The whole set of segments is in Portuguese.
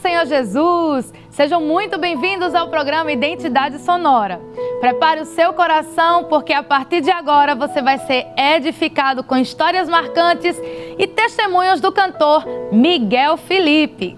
Senhor Jesus! Sejam muito bem-vindos ao programa Identidade Sonora. Prepare o seu coração, porque a partir de agora você vai ser edificado com histórias marcantes e testemunhos do cantor Miguel Felipe.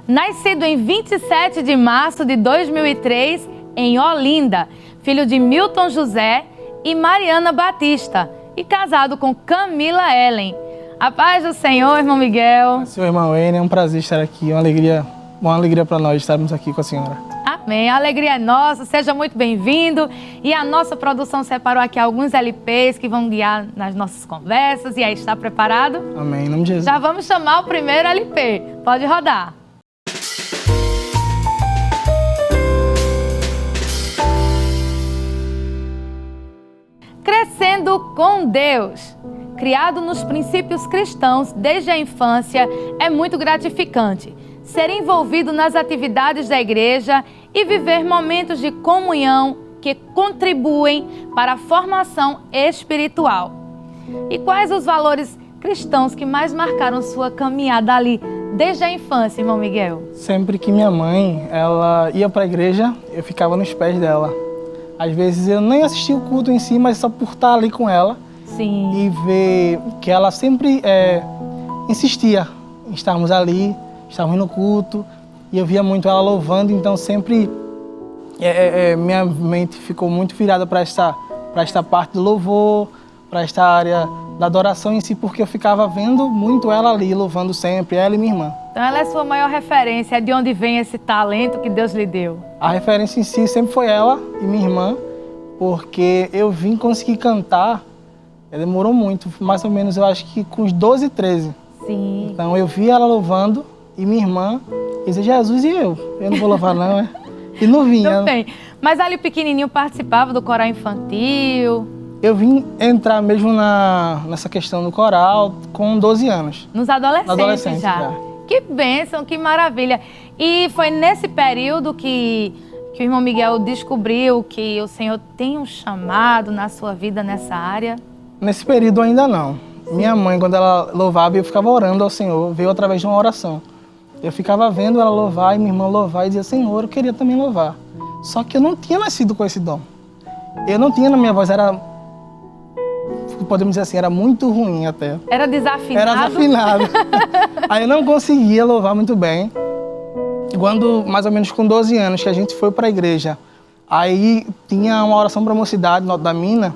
Nascido em 27 de março de 2003, em Olinda, filho de Milton José e Mariana Batista, e casado com Camila Ellen. A paz do Senhor, irmão Miguel. Senhor, irmão Ellen, é um prazer estar aqui, uma alegria para nós estarmos aqui com a senhora. Amém, a alegria é nossa, seja muito bem-vindo. E a nossa produção separou aqui alguns LPs que vão guiar nas nossas conversas. E aí, está preparado? Amém, em nome de Jesus. Já vamos chamar o primeiro LP, pode rodar. Crescendo com Deus. Criado nos princípios cristãos desde a infância, é muito gratificante ser envolvido nas atividades da igreja e viver momentos de comunhão que contribuem para a formação espiritual. E quais os valores cristãos que mais marcaram sua caminhada ali desde a infância, irmão Miguel? Sempre que minha mãe ela ia para a igreja, eu ficava nos pés dela. Às vezes eu nem assistia o culto em si, mas só por estar ali com ela. Sim. E ver que ela sempre insistia em estarmos ali, estarmos no culto, e eu via muito ela louvando, então sempre minha mente ficou muito virada para esta parte do louvor, para esta área da adoração em si, porque eu ficava vendo muito ela ali, louvando sempre, ela e minha irmã. Então ela é sua maior referência, de onde vem esse talento que Deus lhe deu? A referência em si sempre foi ela e minha irmã, porque eu vim conseguir cantar. Demorou muito, mais ou menos, eu acho que com uns 12, 13. Sim. Então eu vi ela louvando e minha irmã dizia, Jesus, e eu? Eu não vou louvar não, é? E não vinha. Não tem. Mas ali pequenininho participava do coral infantil? Eu vim entrar mesmo nessa questão do coral com 12 anos. Nos adolescentes, na adolescência, já. Que bênção, que maravilha. E foi nesse período que o irmão Miguel descobriu que o Senhor tem um chamado na sua vida nessa área? Nesse período ainda não. Minha mãe, quando ela louvava, eu ficava orando ao Senhor, veio através de uma oração. Eu ficava vendo ela louvar e minha irmã louvar e dizia, Senhor, eu queria também louvar. Só que eu não tinha nascido com esse dom. Eu não tinha na minha voz, podemos dizer assim, era muito ruim até. Era desafinado? Era desafinado. Aí eu não conseguia louvar muito bem. Quando, mais ou menos com 12 anos, que a gente foi para a igreja, aí tinha uma oração para a mocidade, no Alto da Mina,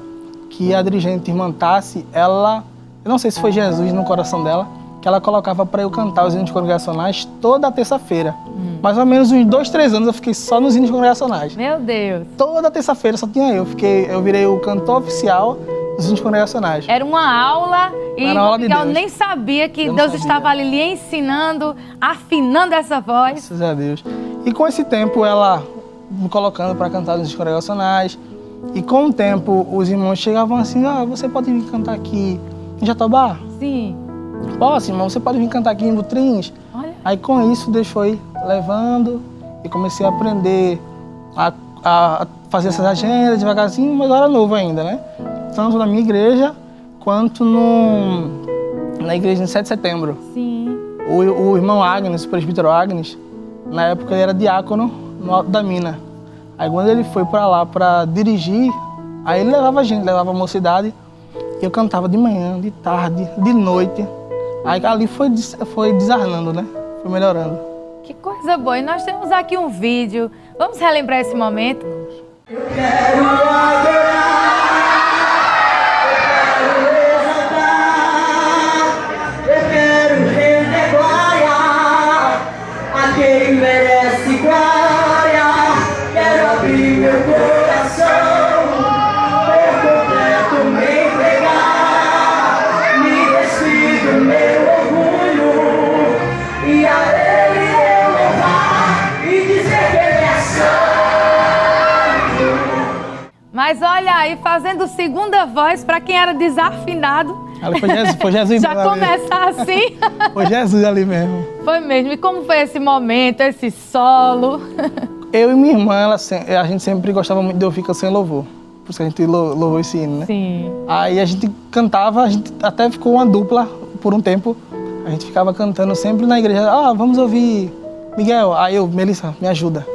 que a dirigente irmã Tassi, ela, eu não sei se foi Jesus no coração dela, que ela colocava para eu cantar os hinos congregacionais toda terça-feira. Mais ou menos uns 2, 3 anos eu fiquei só nos hinos congregacionais. Meu Deus! Toda terça-feira só tinha eu. Eu virei o cantor oficial dos hinos congregacionais. Era uma aula e o Miguel nem sabia que Deus estava ali lhe ensinando, afinando essa voz. Graças a Deus. E com esse tempo ela me colocando para cantar nos hinos congregacionais. E com o tempo, os irmãos chegavam assim, você pode vir cantar aqui em Jatobá? Sim. Posso, irmão, você pode vir cantar aqui em Butrins? Olha. Aí com isso, Deus foi levando e comecei a aprender a fazer essas agendas devagarzinho, mas eu era novo ainda, né? Tanto na minha igreja, quanto na igreja em 7 de setembro. Sim. O irmão Agnes, o presbítero Agnes, na época ele era diácono no Alto da Mina. Aí quando ele foi para lá para dirigir, aí ele levava a gente, levava a mocidade, e eu cantava de manhã, de tarde, de noite. Aí ali foi desarnando, né? Foi melhorando. Que coisa boa! E nós temos aqui um vídeo. Vamos relembrar esse momento? Eu quero adorar, eu quero levantar, eu quero render glória a quem merece glória. Quero abrir meu coração, por completo me entregar, me despir do meu orgulho e a Ele eu louvar e dizer que Ele é santo. Mas olha aí, fazendo segunda voz para quem era desafinado. Foi Jesus Já começar assim. Foi Jesus ali mesmo. Foi mesmo. E como foi esse momento, esse solo? Eu e minha irmã, a gente sempre gostava muito de ouvir canção em louvor. Por isso que a gente louvou esse hino, né? Sim. Aí a gente cantava, a gente até ficou uma dupla por um tempo. A gente ficava cantando sempre na igreja. Vamos ouvir Miguel, aí eu, Melissa, me ajuda.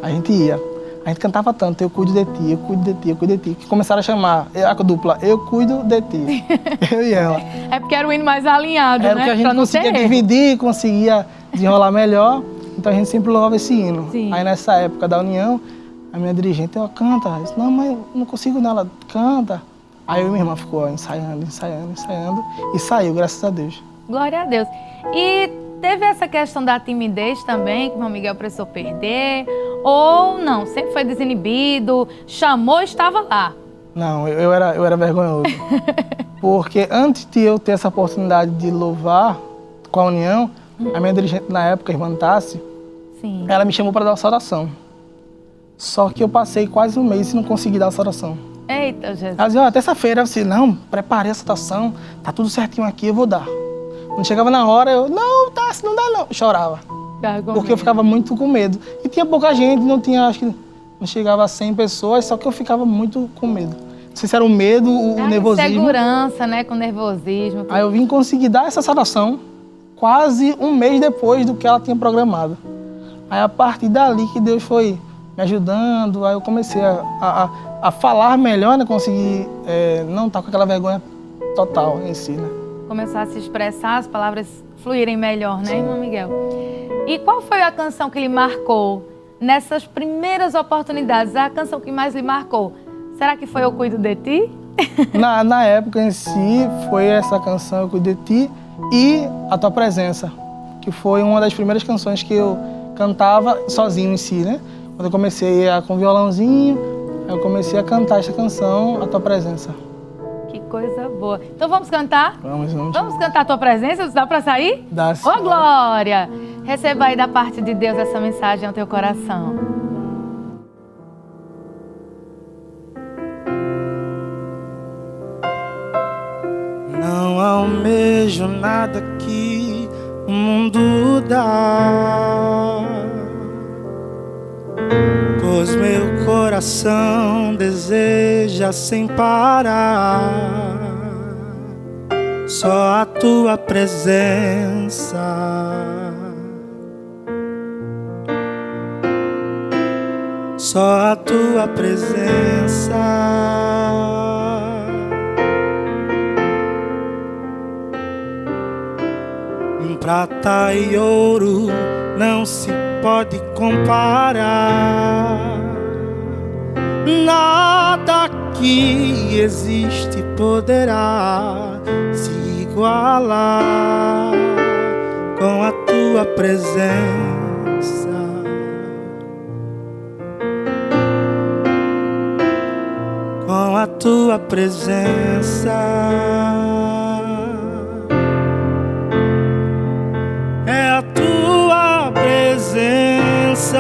A gente ia. A gente cantava tanto, eu cuido de ti, eu cuido de ti, eu cuido de ti. Que começaram a chamar a dupla, eu cuido de ti. Eu e ela. É porque era o hino mais alinhado, Era né? o que a gente Pra não ter conseguia erro. dividir, conseguia desenrolar melhor. Então a gente sempre louvava esse hino. Sim. Aí nessa época da união, a minha dirigente, ela canta. Eu disse, não, mas eu não consigo não, ela canta. Aí eu e minha irmã ficou ensaiando. E saiu, graças a Deus. Glória a Deus. E teve essa questão da timidez também, que o irmão Miguel precisou perder? Ou não? Sempre foi desinibido, chamou, estava lá. Não, eu era vergonhoso. Porque antes de eu ter essa oportunidade de louvar com a união, a minha dirigente na época, a irmã Tassi, Sim. ela me chamou para dar essa oração. Só que eu passei quase um mês e não consegui dar essa oração. Eita, Jesus. Ela dizia, ó, terça-feira, eu disse, não, preparei essa oração, tá tudo certinho aqui, eu vou dar. Quando chegava na hora, eu, não, Tassi, não dá não. Eu chorava. Porque eu ficava muito com medo. E tinha pouca gente, não tinha, acho que não chegava a 100 pessoas, só que eu ficava muito com medo. Não sei se era o medo, o nervosismo. Segurança, né? Com nervosismo. Aí eu vim conseguir dar essa saudação quase um mês depois do que ela tinha programado. Aí a partir dali que Deus foi me ajudando, aí eu comecei a falar melhor, né? Conseguir não estar com aquela vergonha total em si, né? Começar a se expressar, as palavras fluírem melhor, né, irmão Miguel? E qual foi a canção que lhe marcou nessas primeiras oportunidades? A canção que mais lhe marcou? Será que foi Eu Cuido de Ti? Na época em si, foi essa canção Eu Cuido de Ti e A Tua Presença, que foi uma das primeiras canções que eu cantava sozinho em si, né? Quando eu comecei com violãozinho, eu comecei a cantar essa canção, A Tua Presença. Que coisa boa. Então vamos cantar? Vamos. Vamos cantar A Tua Presença? Dá pra sair? Dá sim. Ô, glória! Receba aí da parte de Deus essa mensagem ao teu coração. Não almejo nada que o mundo dá, pois meu coração deseja sem parar só a tua presença. Só a tua presença. Prata e ouro não se pode comparar. Nada que existe poderá se igualar com a tua presença. Com a tua presença. É a tua presença,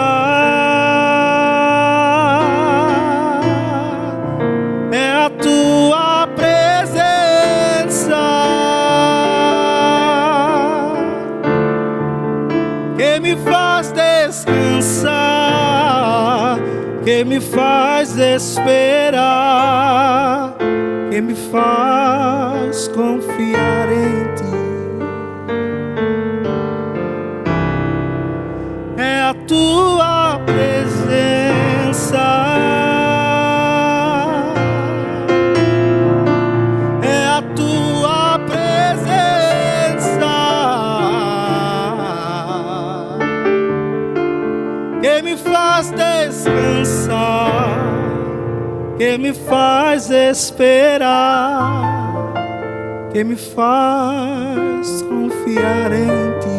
é a tua presença que me faz descansar, que me faz esperar, que me faz confiar em ti. É a tua presença, é a tua presença que me faz descansar, que me faz esperar, que me faz confiar em ti.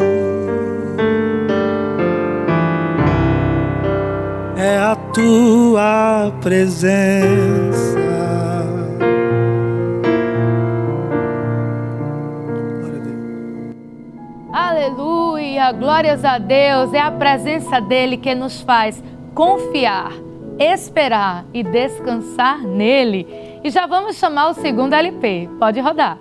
É a tua presença. Glória a Deus. Aleluia, glórias a Deus. É a presença dele que nos faz confiar, esperar e descansar nele. E já vamos chamar o segundo LP. Pode rodar.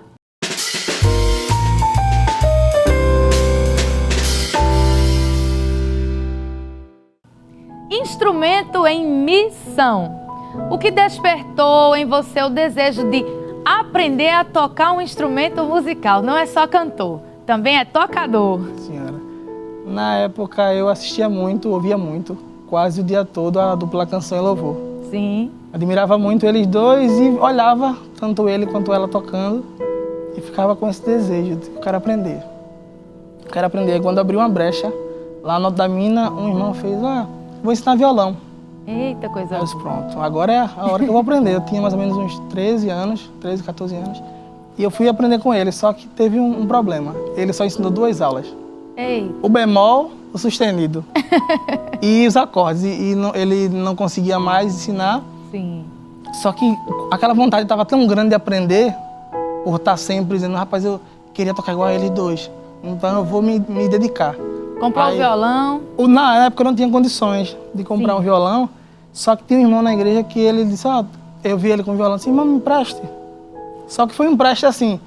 Instrumento em missão. O que despertou em você o desejo de aprender a tocar um instrumento musical? Não é só cantor, também é tocador. Senhora, Na época eu assistia muito, ouvia muito, quase o dia todo a dupla Canção e Louvor. Sim. Admirava muito eles dois e olhava tanto ele quanto ela tocando e ficava com esse desejo de eu quero aprender. Eu quero aprender. Aí quando abriu uma brecha, lá no Alto da Mina, um irmão fez, vou ensinar violão. Eita, coisa Aí eu boa. disse, pronto, agora é a hora que eu vou aprender. Eu tinha mais ou menos uns 13 anos, 13, 14 anos. E eu fui aprender com ele, só que teve um problema. Ele só ensinou 2 aulas. Ei, O bemol, o sustenido. E os acordes. Ele não conseguia mais ensinar. sim. Só que aquela vontade estava tão grande de aprender, por estar sempre dizendo, rapaz, eu queria tocar igual a eles dois. Então eu vou me dedicar. Comprou o Aí, violão. Na época eu não tinha condições de comprar Sim. um violão, só que tinha um irmão na igreja que ele disse, eu vi ele com o violão, assim, irmão, me empreste. Só que foi um empreste assim,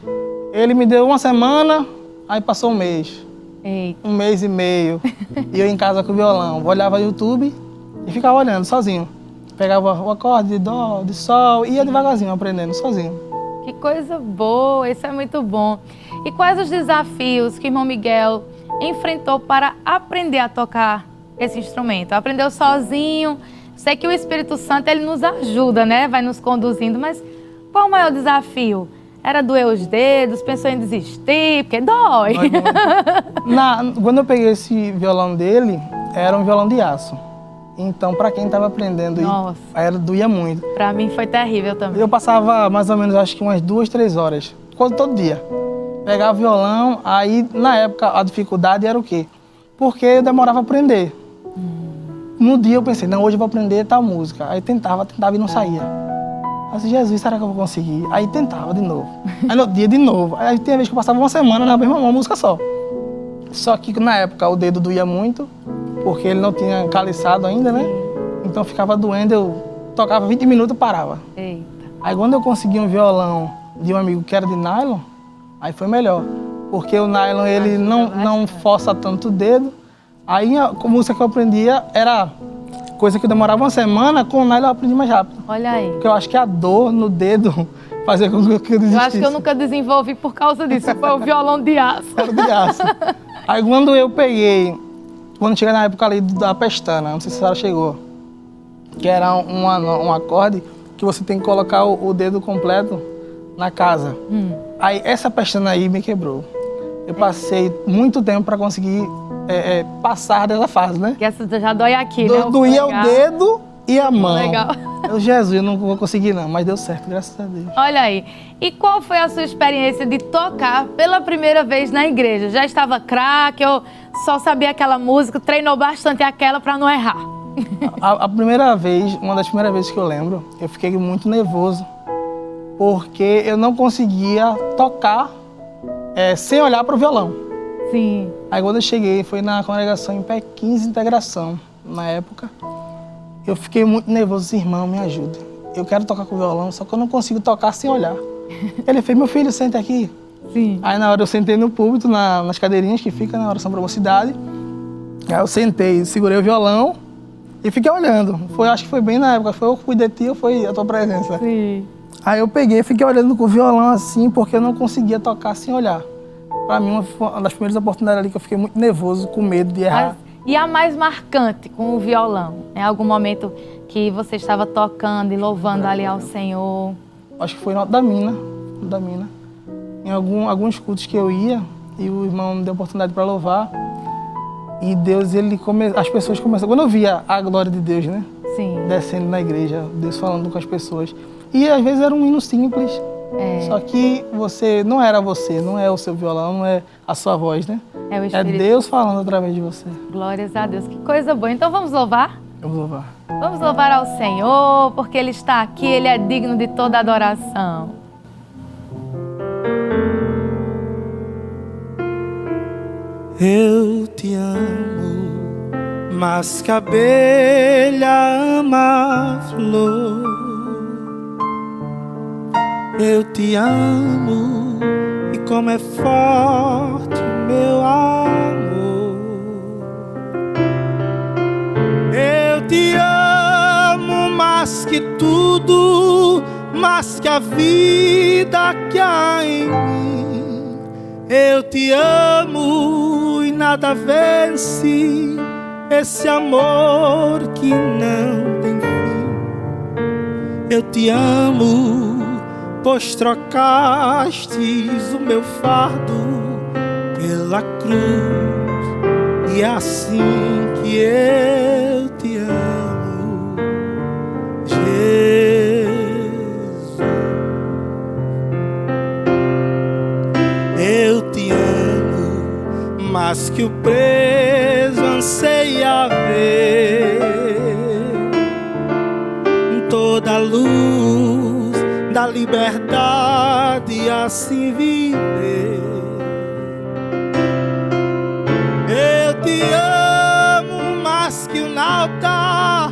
ele me deu 1 semana, aí passou 1 mês, Eita. 1 mês e meio, e eu em casa com o violão, olhava YouTube e ficava olhando sozinho. Pegava o acorde de dó, de sol, e ia devagarzinho aprendendo, sozinho. Que coisa boa, isso é muito bom. E quais os desafios que o irmão Miguel enfrentou para aprender a tocar esse instrumento? Aprendeu sozinho? Sei que o Espírito Santo ele nos ajuda, né? Vai nos conduzindo, mas qual o maior desafio? Era doer os dedos, pensou em desistir, porque dói. Quando eu peguei esse violão dele, era um violão de aço. Então, para quem estava aprendendo, Nossa. doía muito. Pra mim foi terrível também. Eu passava mais ou menos, acho que umas 2, 3 horas, quase todo dia. Pegava o violão, aí na época a dificuldade era o quê? Porque eu demorava a aprender. No dia eu pensei, não, hoje eu vou aprender tal música. Aí tentava e não saía. Aí eu disse, Jesus, será que eu vou conseguir? Aí tentava de novo. Aí no dia de novo. Aí tinha vez que eu passava 1 semana na mesma música só. Só que na época o dedo doía muito, porque ele não tinha caliçado ainda, né? Então ficava doendo, eu tocava 20 minutos e parava. Eita. Aí quando eu consegui um violão de um amigo que era de nylon, aí foi melhor. Porque o nylon ele não força tanto o dedo. Aí a música que eu aprendia era coisa que demorava 1 semana, com o nylon eu aprendi mais rápido. Olha aí. Porque eu acho que a dor no dedo fazia com que eu desistisse. Eu acho que eu nunca desenvolvi por causa disso. Foi o violão de aço. Era de aço. Aí quando eu peguei, quando cheguei na época ali da pestana, não sei se a senhora chegou, que era um acorde que você tem que colocar o dedo completo na casa. Aí essa pestana aí me quebrou. Eu passei muito tempo para conseguir passar dessa fase, né? Que essa já dói aqui, né? Doía o polegar. dedo e a mão. Legal. Jesus, eu não vou conseguir não, mas deu certo, graças a Deus. Olha aí. E qual foi a sua experiência de tocar pela primeira vez na igreja? Já estava craque ou só sabia aquela música, treinou bastante aquela para não errar? A primeira vez, uma das primeiras vezes que eu lembro, eu fiquei muito nervoso, porque eu não conseguia tocar sem olhar para o violão. Sim. Aí quando eu cheguei, foi na congregação em Pé 15 Integração, na época, eu fiquei muito nervoso, irmão, me ajuda. Eu quero tocar com o violão, só que eu não consigo tocar sem olhar. Ele fez, meu filho, senta aqui. Sim. Aí na hora eu sentei no púlpito, nas cadeirinhas que fica na oração para a mocidade. Aí eu sentei, segurei o violão e fiquei olhando. Acho que foi bem na época, foi eu que cuidei de ti ou foi a tua presença? Sim. Aí eu peguei e fiquei olhando com o violão assim, porque eu não conseguia tocar sem olhar. Para mim, foi uma das primeiras oportunidades ali que eu fiquei muito nervoso, com medo de errar. E a mais marcante com o violão? Em algum momento que você estava tocando e louvando ali ao Senhor? Acho que foi no Alto da Mina. Em alguns cultos que eu ia, e o irmão me deu a oportunidade para louvar. E Deus, as pessoas começaram... Quando eu via a glória de Deus, né? Sim. Descendo na igreja, Deus falando com as pessoas. E às vezes era um hino simples. Só que não era você, não é o seu violão, não é a sua voz, né? É o É Espírito. Deus falando através de você. Glórias a Deus. Que coisa boa. Então vamos louvar? Eu vou louvar. Vamos louvar ao Senhor, porque Ele está aqui, Ele é digno de toda adoração. Eu te amo, mas que a abelha ama a flor. Eu te amo e como é forte o meu amor. Eu te amo mais que tudo, mais que a vida que há em mim. Eu te amo e nada vence esse amor que não tem fim. Eu te amo, pois trocastes o meu fardo pela cruz, e é assim que eu te amo, Jesus. Eu te amo mais que o preso anseia ver toda a luz da liberdade, assim viver. Eu te amo mais que o nauta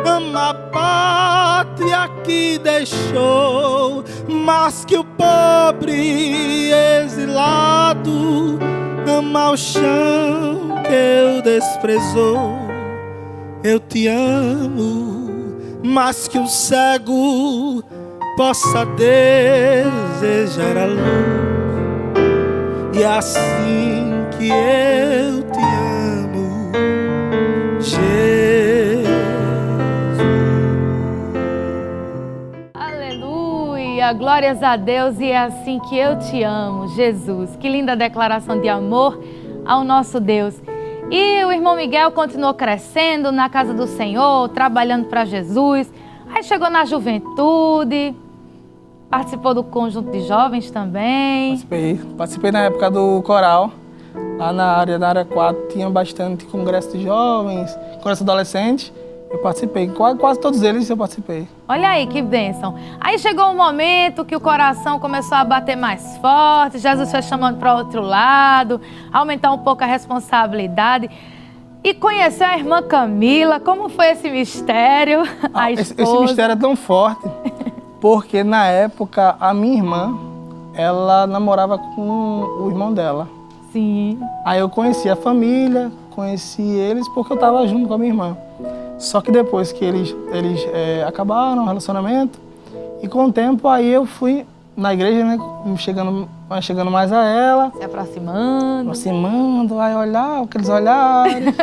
ama a pátria que deixou, mais que o pobre exilado ama o chão que eu desprezou. Eu te amo mais que o cego possa desejar a luz, e é assim que eu te amo, Jesus. Aleluia, glórias a Deus, e é assim que eu te amo, Jesus. Que linda declaração de amor ao nosso Deus. E o irmão Miguel continuou crescendo na casa do Senhor, trabalhando para Jesus. Aí chegou na juventude, participou do conjunto de jovens também. Participei na época do coral. Lá na área 4 tinha bastante congresso de jovens, congresso de adolescentes. Eu participei, quase todos eles eu participei. Olha aí que bênção. Aí chegou um momento que o coração começou a bater mais forte, Jesus foi chamando para outro lado, aumentar um pouco a responsabilidade. E conheceu a irmã Camila. Como foi esse mistério? Esse mistério é tão forte, porque na época a minha irmã, ela namorava com o irmão dela. Sim. Aí eu conheci a família, conheci eles porque eu estava junto com a minha irmã. Só que depois que eles acabaram o relacionamento, e com o tempo aí eu fui na igreja, né, chegando mais a ela. Se aproximando. Aí olhar aqueles olhares.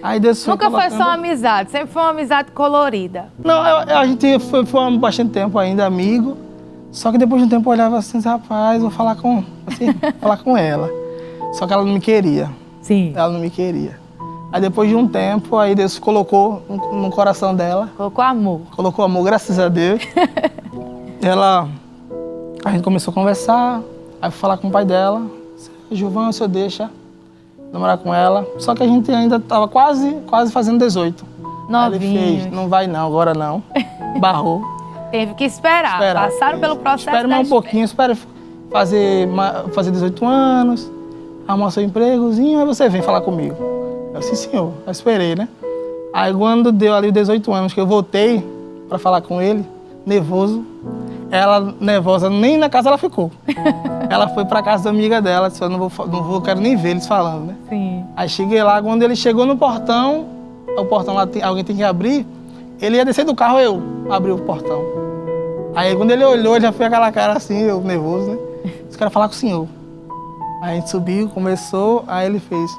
Aí Deus foi Nunca colocando... foi só amizade, sempre foi uma amizade colorida. Não, a gente foi há bastante tempo ainda amigo. Só que depois de um tempo eu olhava assim, rapaz, vou falar com ela. Só que ela não me queria. Sim. Ela não me queria. Aí depois de um tempo, aí Deus colocou no coração dela. Colocou amor. Colocou amor, graças a Deus. A gente começou a conversar, aí fui falar com o pai dela. Gilvão, o senhor deixa namorar com ela. Só que a gente ainda estava quase fazendo 18. Novinho. Aí ele fez, não vai não, agora não. Barrou. Teve que esperar. Passaram pelo processo. Espere mais um pouquinho, espere fazer 18 anos, arrumar seu empregozinho, aí você vem falar comigo. Eu disse, senhor, eu esperei, né? Aí quando deu ali 18 anos que eu voltei para falar com ele, nervoso, ela nervosa, nem na casa ela ficou. Ela foi para casa da amiga dela, disse, eu quero nem ver eles falando, né? Sim. Aí cheguei lá, quando ele chegou no portão, o portão lá alguém tem que abrir, ele ia descer do carro, eu abri o portão. Aí quando ele olhou, já foi aquela cara assim, eu nervoso, né? Eu quero falar com o senhor. Aí a gente subiu, conversou, aí ele fez,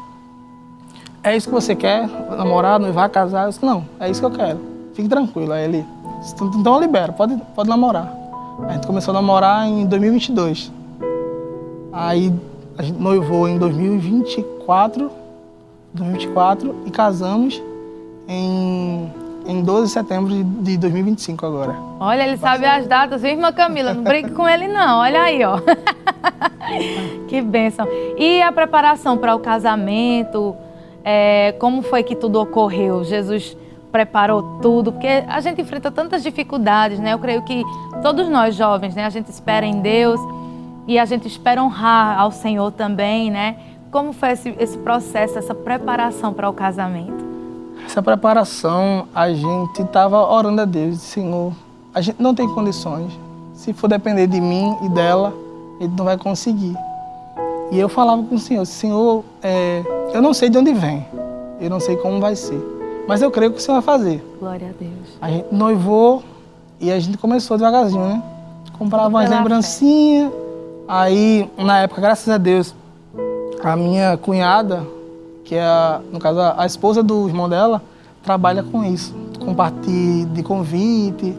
é isso que você quer? Namorar, noivar, casar? Eu disse, não, é isso que eu quero. Fique tranquilo. Aí ele disse, então libera, pode namorar. A gente começou a namorar em 2022. Aí a gente noivou em 2024 e casamos em 12 de setembro de 2025 agora. Olha, ele sabe as datas, viu, irmã Camila? Não brinque com ele não, olha aí, ó. Que bênção. E a preparação para o casamento, como foi que tudo ocorreu? Jesus preparou tudo, porque a gente enfrenta tantas dificuldades, né? Eu creio que todos nós jovens, né? A gente espera em Deus e a gente espera honrar ao Senhor também, né? Como foi esse processo, essa preparação para o casamento? Essa preparação, a gente estava orando a Deus, Senhor, a gente não tem condições. Se for depender de mim e dela, a gente não vai conseguir. E eu falava com o Senhor, Senhor, eu não sei de onde vem, eu não sei como vai ser, mas eu creio que o Senhor vai fazer. Glória a Deus. A gente noivou e a gente começou devagarzinho, né? Comprava umas lembrancinhas, Aí, na época, graças a Deus, a minha cunhada, que é, no caso, a esposa do irmão dela, trabalha com isso, com parte de convite.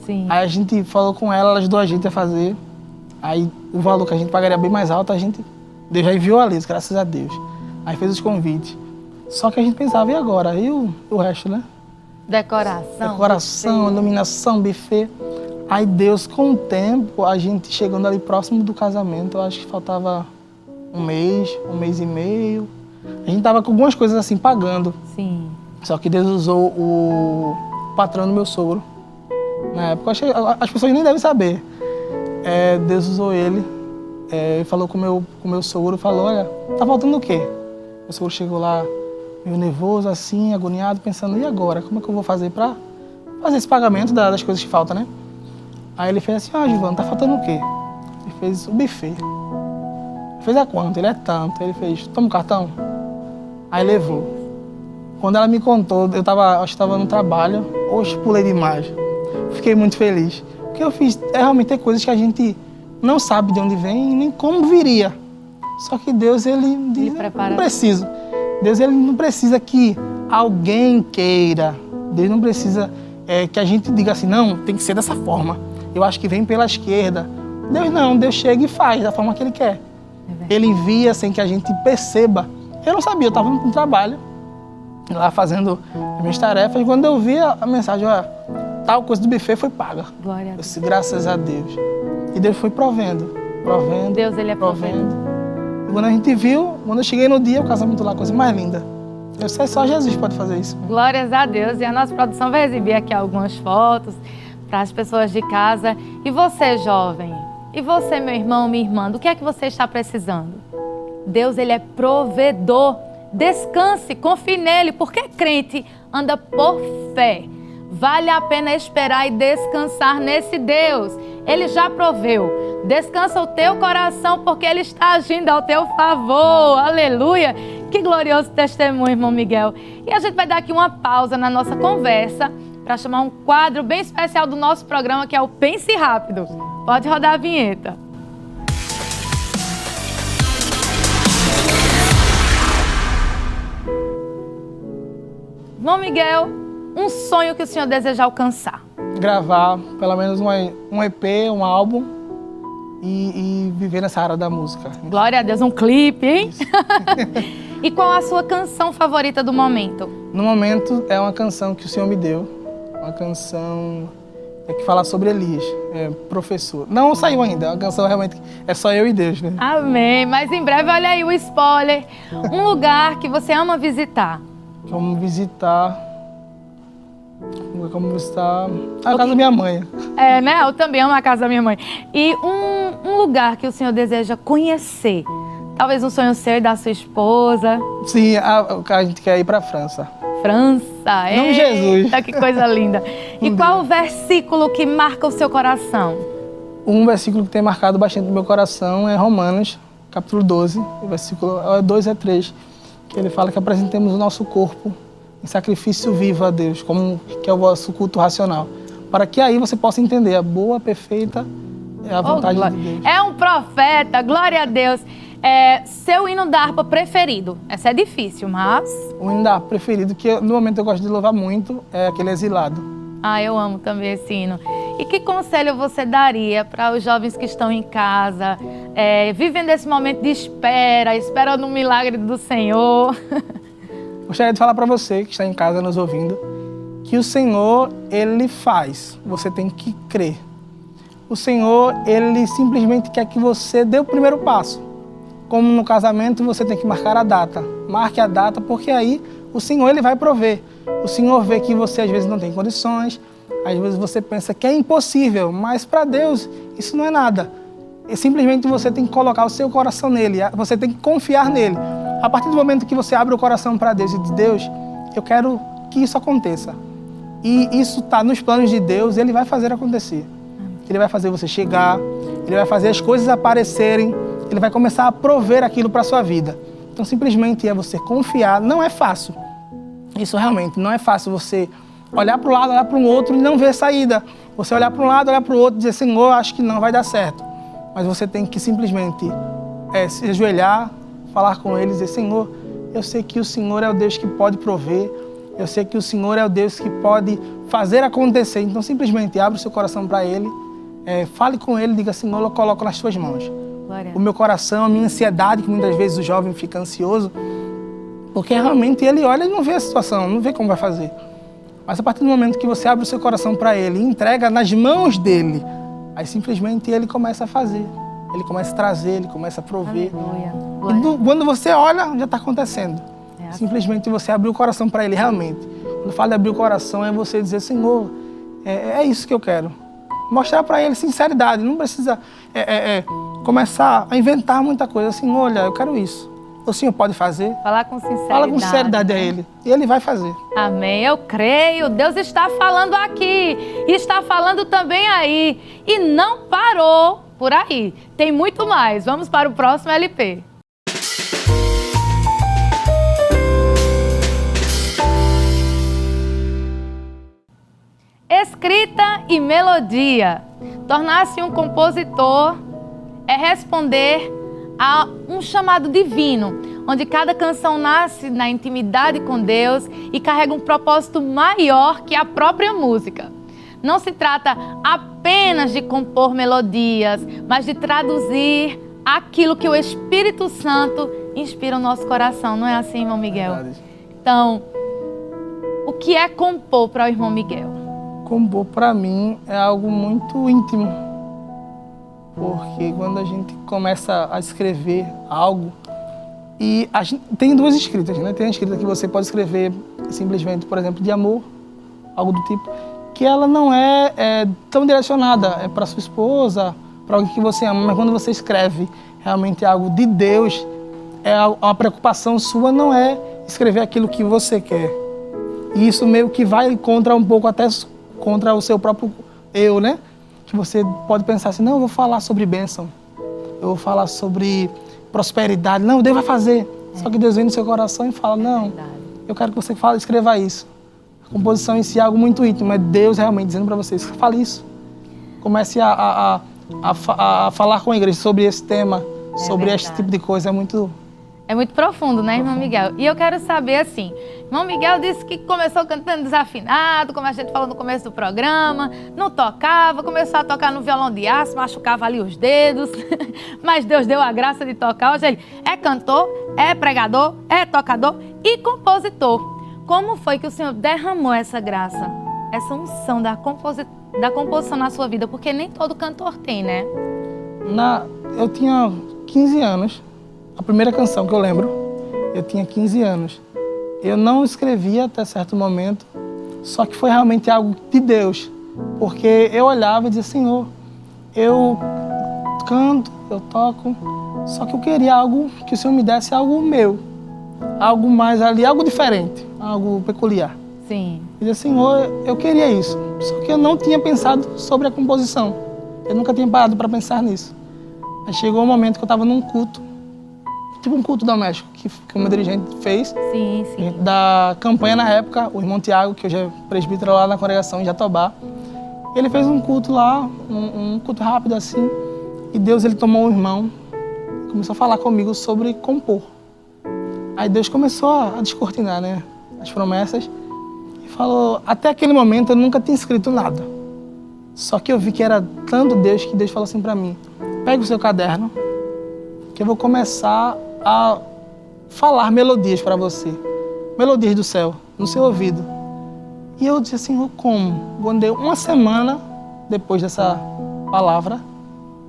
Sim. Aí a gente falou com ela, ela ajudou a gente a fazer. Aí o valor que a gente pagaria bem mais alto, Deus já enviou a Liz, graças a Deus. Aí fez os convites. Só que a gente pensava, e agora? E o resto, né? Decoração, iluminação, buffet. Aí Deus, com o tempo, a gente chegando ali próximo do casamento, eu acho que faltava um mês e meio. A gente tava com algumas coisas assim, pagando. Sim. Só que Deus usou o patrão do meu sogro. Na época, acho que as pessoas nem devem saber. Deus usou ele, falou com o meu sogro, falou, olha, tá faltando o quê? O sogro chegou lá, meio nervoso, assim, agoniado, pensando, e agora? Como é que eu vou fazer pra fazer esse pagamento das coisas que faltam, né? Aí ele fez assim, Gilvan, tá faltando o quê? Ele fez o buffet. Fez a quanto? Ele é tanto. Ele fez, toma o cartão. Aí levou. Quando ela me contou, acho que estava no trabalho, hoje pulei demais. Fiquei muito feliz. Porque eu fiz, realmente tem coisas que a gente não sabe de onde vem e nem como viria. Só que Deus, ele diz, não preciso. Deus, ele não precisa que alguém queira. Deus não precisa que a gente diga assim, não, tem que ser dessa forma. Eu acho que vem pela esquerda. Deus não, Deus chega e faz da forma que Ele quer. Ele envia sem que a gente perceba. Eu não sabia, eu estava no trabalho, lá fazendo as minhas tarefas, e quando eu vi a mensagem, tal coisa do buffet foi paga. Glória a Deus. Eu disse, graças a Deus. E Deus foi provendo. Deus, Ele é provendo. E quando a gente viu, quando eu cheguei no dia, o casamento lá, a coisa mais linda. Eu sei, só Jesus pode fazer isso. Glórias a Deus. E a nossa produção vai exibir aqui algumas fotos para as pessoas de casa. E você, jovem? E você, meu irmão, minha irmã? Do que é que você está precisando? Deus, Ele é provedor. Descanse, confie nele, porque crente anda por fé. Vale a pena esperar e descansar nesse Deus. Ele já proveu. Descansa o teu coração, porque Ele está agindo ao teu favor. Aleluia! Que glorioso testemunho, irmão Miguel. E a gente vai dar aqui uma pausa na nossa conversa para chamar um quadro bem especial do nosso programa, que é o Pense Rápido. Pode rodar a vinheta. Irmão Miguel, um sonho que o senhor deseja alcançar? Gravar pelo menos um EP, um álbum e viver nessa área da música. Glória a Deus, um clipe, hein? E qual a sua canção favorita do momento? No momento é uma canção que o Senhor me deu, uma canção que fala sobre Elias, professor. Não saiu ainda, é uma canção realmente, é só eu e Deus, né? Amém, mas em breve, olha aí o spoiler. Um lugar que você ama visitar. Como visitar a casa da minha mãe. Né? Eu também amo a casa da minha mãe. E um lugar que o senhor deseja conhecer. Talvez um sonho seu e da sua esposa. Sim, a gente quer ir para a França. França, Não, Jesus. Que coisa linda. E qual o versículo que marca o seu coração? Um versículo que tem marcado bastante no meu coração é Romanos, capítulo 12, o versículo 2 a 3, que ele fala que apresentemos o nosso corpo em sacrifício vivo a Deus, que é o vosso culto racional, para que aí você possa entender a boa, perfeita a vontade de Deus. É um profeta, glória a Deus. Seu hino da harpa preferido? Essa é difícil, mas... O hino da harpa preferido, que no momento eu gosto de louvar muito, é aquele Exilado. Eu amo também esse hino. E que conselho você daria para os jovens que estão em casa, vivendo esse momento de espera, esperando um milagre do Senhor? Gostaria de falar para você que está em casa nos ouvindo, que o Senhor, Ele faz, você tem que crer. O Senhor, Ele simplesmente quer que você dê o primeiro passo. Como no casamento, você tem que marcar a data. Marque a data, porque aí o Senhor, Ele vai prover. O Senhor vê que você às vezes não tem condições, às vezes você pensa que é impossível, mas para Deus isso não é nada. Simplesmente você tem que colocar o seu coração nele, você tem que confiar nele. A partir do momento que você abre o coração para Deus e diz, Deus, eu quero que isso aconteça. E isso está nos planos de Deus, Ele vai fazer acontecer. Ele vai fazer você chegar, Ele vai fazer as coisas aparecerem, Ele vai começar a prover aquilo para a sua vida. Então simplesmente é você confiar, não é fácil. Isso realmente não é fácil, você olhar para um lado, olhar para o outro e não ver saída. Você olhar para um lado, olhar para o outro e dizer, Senhor, acho que não vai dar certo. mas você tem que simplesmente se ajoelhar, falar com ele e dizer, Senhor, eu sei que o Senhor é o Deus que pode prover, eu sei que o Senhor é o Deus que pode fazer acontecer. Então, simplesmente abre o seu coração para Ele, fale com Ele, diga, Senhor, eu coloco nas tuas mãos. Glória. O meu coração, a minha ansiedade, que muitas vezes o jovem fica ansioso, porque realmente ele olha e não vê a situação, não vê como vai fazer. Mas a partir do momento que você abre o seu coração para Ele e entrega nas mãos dEle, aí simplesmente Ele começa a fazer. Ele começa a trazer, Ele começa a prover. Aleluia. E quando você olha, já está acontecendo. assim. Simplesmente você abrir o coração para Ele, realmente. Quando fala de abrir o coração, é você dizer, Senhor, é isso que eu quero. Mostrar para Ele sinceridade, não precisa começar a inventar muita coisa. Assim, olha, eu quero isso. O Senhor pode fazer? Falar com sinceridade. Fala com sinceridade a Ele. E Ele vai fazer. Amém, eu creio. Deus está falando aqui e está falando também aí. E não parou por aí. Tem muito mais. Vamos para o próximo LP. Escrita e melodia. Tornar-se um compositor é responder a um chamado divino, onde cada canção nasce na intimidade com Deus e carrega um propósito maior que a própria música. Não se trata apenas de compor melodias, mas de traduzir aquilo que o Espírito Santo inspira o nosso coração. Não é assim, irmão Miguel? Verdade. Então, o que é compor para o irmão Miguel? Compor, para mim, é algo muito íntimo. Porque quando a gente começa a escrever algo, e a gente tem duas escritas, né? Tem a escrita que você pode escrever simplesmente, por exemplo, de amor, algo do tipo, que ela não é tão direcionada para sua esposa, para alguém que você ama, mas quando você escreve realmente algo de Deus, uma preocupação sua não é escrever aquilo que você quer. E isso meio que vai contra um pouco até contra o seu próprio eu, né? Que você pode pensar assim, não, eu vou falar sobre bênção, eu vou falar sobre prosperidade, não, Deus vai fazer. Só que Deus vem no seu coração e fala, não, eu quero que você escreva isso. A composição em si é algo muito íntimo, é Deus realmente dizendo para vocês, fale isso. Comece a falar com a igreja sobre esse tema, sobre este tipo de coisa, é muito profundo, né, irmão Miguel? E eu quero saber assim, irmão Miguel disse que começou cantando desafinado, como a gente falou no começo do programa, não tocava, começou a tocar no violão de aço, machucava ali os dedos, mas Deus deu a graça de tocar. Hoje ele é cantor, é pregador, é tocador e compositor. Como foi que o Senhor derramou essa graça, essa unção da composição na sua vida? Porque nem todo cantor tem, né? Eu tinha 15 anos, a primeira canção que eu lembro, eu tinha 15 anos. Eu não escrevia até certo momento, só que foi realmente algo de Deus. Porque eu olhava e dizia, Senhor, eu canto, eu toco, só que eu queria algo, que o Senhor me desse algo meu. Algo mais ali, algo diferente, algo peculiar. Sim. Eu dizia, Senhor, eu queria isso. Só que eu não tinha pensado sobre a composição. Eu nunca tinha parado para pensar nisso. Aí chegou um momento que eu estava num culto, tipo um culto doméstico, que o meu dirigente fez. Sim, sim. Da campanha na época, o irmão Tiago, que hoje é presbítero lá na congregação em Jatobá. Ele fez um culto lá, um culto rápido assim, e Deus ele tomou um irmão, começou a falar comigo sobre compor. Aí Deus começou a descortinar, né, as promessas, e falou, até aquele momento eu nunca tinha escrito nada. Só que eu vi que era tanto Deus que Deus falou assim para mim, pega o seu caderno, que eu vou começar a falar melodias para você, melodias do céu, no seu ouvido. E eu disse assim, como? Quando deu uma semana depois dessa palavra,